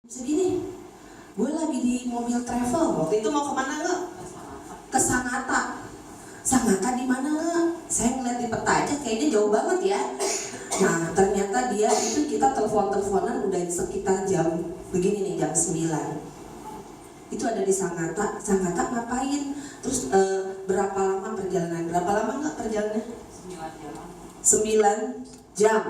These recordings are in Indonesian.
Segini, gue lagi di mobil travel. Waktu itu mau kemana nggak? Ke Sangatta. Sangatta di mana nggak? Saya ngeliat di peta aja kayaknya jauh banget ya. Nah ternyata dia itu kita telepon-teleponan udah sekitar jam begini nih, jam 9. Itu ada di Sangatta. Sangatta ngapain? Terus berapa lama perjalanan? Berapa lama nggak perjalanannya? 9 jam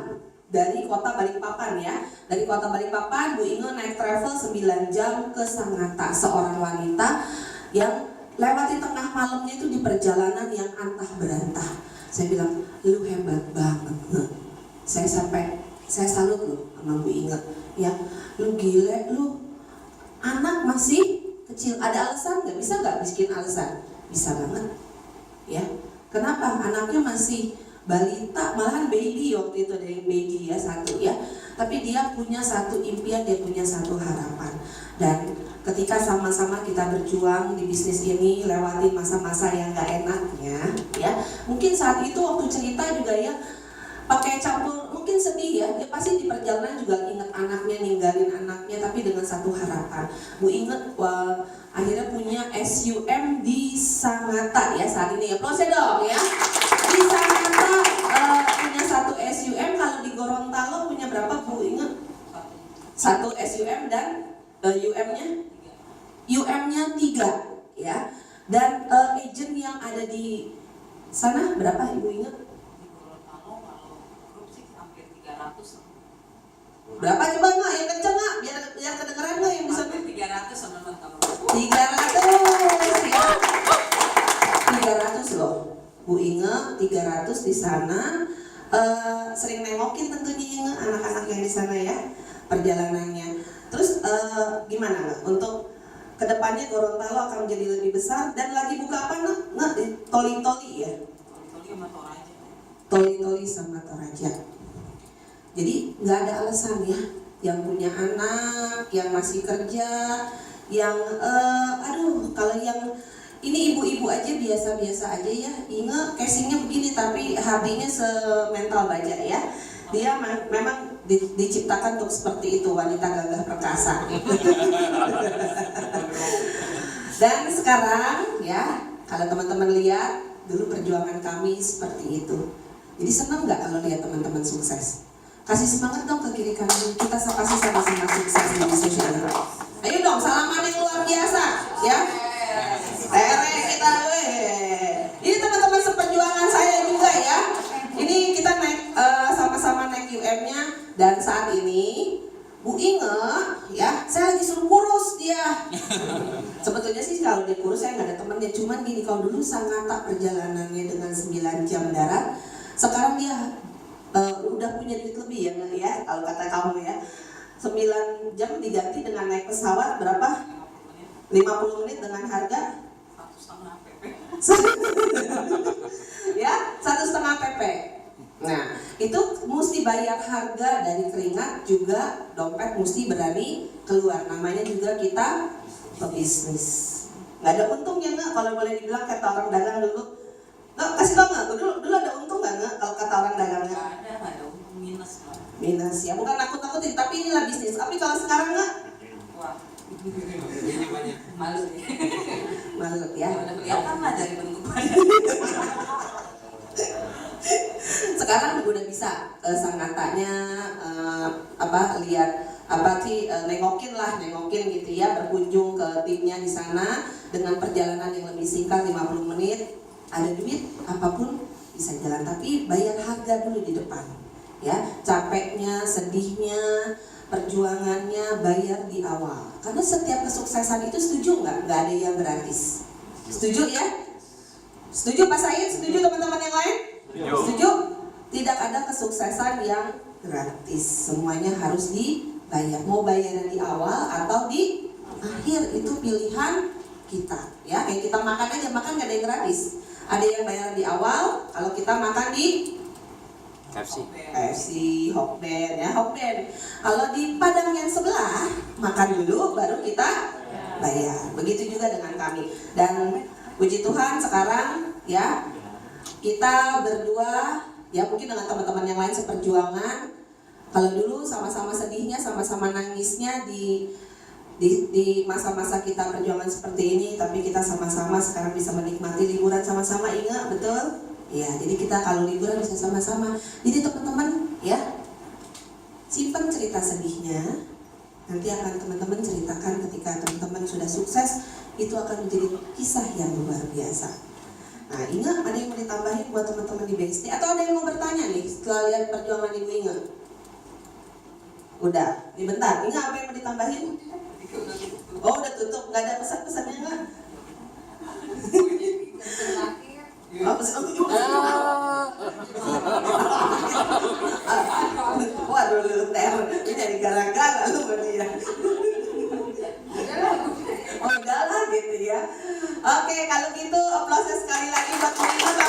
dari kota Balikpapan ya. Dari kota Balikpapan Bu Inge naik travel 9 jam ke Sangatta. Seorang wanita yang lewati tengah malamnya itu di perjalanan yang antah berantah. Saya bilang, lu hebat banget. Saya salut loh sama Bu Inge. Ya, lu gile, lu anak masih kecil. Ada alasan nggak? Bisa nggak bikin alasan? Bisa banget. Ya, kenapa? Anaknya masih balita, malahan baby waktu itu, ada yang baby ya, satu ya. Tapi dia punya satu impian, dia punya satu harapan. Dan ketika sama-sama kita berjuang di bisnis ini, lewati masa-masa yang gak enaknya ya. Mungkin saat itu waktu cerita juga ya, pakai campur, mungkin sedih ya. Dia pasti di perjalanan juga ingat anaknya, ninggalin anaknya, tapi dengan satu harapan. Bu inget, akhirnya punya SUM di Sangatta ya saat ini ya. Close dong ya. Di Sangatta punya satu SUM. Kalau di Gorontalo punya berapa Bu inget? Satu SUM dan UM-nya 3 ya. Dan agent yang ada di sana berapa Ibu inget? Berapa coba nggak? Yang kenceng nggak? Biar kedengeran nggak yang bisa? 300 sama teman-teman. 300 ya. 300 loh. Bu Inge 300 di sana. Sering nengokin tentunya Inge anak-anak yang di sana ya perjalanannya. Terus gimana nggak untuk kedepannya Gorontalo akan menjadi lebih besar dan lagi buka apa nggak? Toli-toli ya. Toli sama Toraja. Toli-toli sama Toraja. Jadi nggak ada alasan ya, yang punya anak, yang masih kerja, yang kalau yang ini ibu-ibu aja biasa-biasa aja ya. Inge casingnya begini tapi HB-nya semental baja ya. Dia memang diciptakan untuk seperti itu, wanita gagah perkasa. Dan sekarang ya, kalau teman-teman lihat dulu perjuangan kami seperti itu. Jadi senang nggak kalau lihat teman-teman sukses? Kasih semangat dong ke kiri kanan, kita kasih sama-sama sukses di bisnis ini. Ayo dong, salaman yang luar biasa ya. Tere kita ini teman-teman seperjuangan saya juga ya. Ini kita naik sama-sama naik UM-nya. Dan saat ini Bu Inge ya, saya lagi suruh kurus dia. Sebetulnya sih kalau dia kurus saya nggak ada temennya. Cuman gini, kalau dulu Sangatta perjalanannya dengan 9 jam darat, sekarang dia udah punya duit lebih ya kalau kata kamu ya. 9 jam diganti dengan naik pesawat berapa? 50 menit dengan harga 1,5 PP. ya 1,5 PP. Nah itu mesti bayar harga dari keringat, juga dompet mesti berani keluar. Namanya juga kita pebisnis. Nggak ada untungnya nggak kalau boleh dibilang kata orang dagang dulu. Nggak, kasih tau nggak? Dulu ada untung nggak kalau kata orang dagangnya? Nggak ada untung, minus. Minus ya, bukan nakut-nakutin, tapi inilah bisnis. Tapi kalau sekarang nggak? Wah, malu ya. Malu ya. Udah kelihatan lah dari bentuk badan. Sekarang udah bisa Sangattanya lihat nengokin gitu ya, berkunjung ke timnya di sana dengan perjalanan yang lebih singkat 50 menit. Ada duit apapun bisa jalan, tapi bayar harga dulu di depan ya. Capeknya, sedihnya, perjuangannya bayar di awal. Karena setiap kesuksesan itu, setuju nggak? Nggak ada yang gratis. Setuju ya? Setuju Pak Said? Setuju teman-teman yang lain? Setuju? Tidak ada kesuksesan yang gratis. Semuanya harus dibayar. Mau bayar di awal atau di akhir, itu pilihan kita ya. Kayak kita makan aja, makan nggak ada yang gratis. Ada yang bayar di awal, kalau kita makan di KFC, Hokben ya, Hokben. Kalau di Padang yang sebelah, makan dulu baru kita bayar. Begitu juga dengan kami. Dan puji Tuhan sekarang ya, kita berdua ya, mungkin dengan teman-teman yang lain seperjuangan Kalau dulu sama-sama sedihnya, sama-sama nangisnya di masa-masa kita perjuangan seperti ini, tapi kita sama-sama sekarang bisa menikmati liburan sama-sama, ingat betul? Ya, jadi kita kalau liburan bisa sama-sama. Jadi teman-teman ya, simpan cerita sedihnya. Nanti akan teman-teman ceritakan ketika teman-teman sudah sukses, itu akan menjadi kisah yang luar biasa. Nah, ingat ada yang mau ditambahin buat teman-teman di BSD? Atau ada yang mau bertanya nih setelah lihat perjuangan Ibu Inge? Udah, ini bentar. Inge apa yang mau ditambahin? Oh, udah tutup, nggak ada pesan-pesannya nggak? Oh, pesan. Waduh, lu ter, ini jadi gara-gara lu berarti ya. Oh, udah lah gitu ya. Oke, kalau gitu aplausnya sekali lagi buat teman-teman.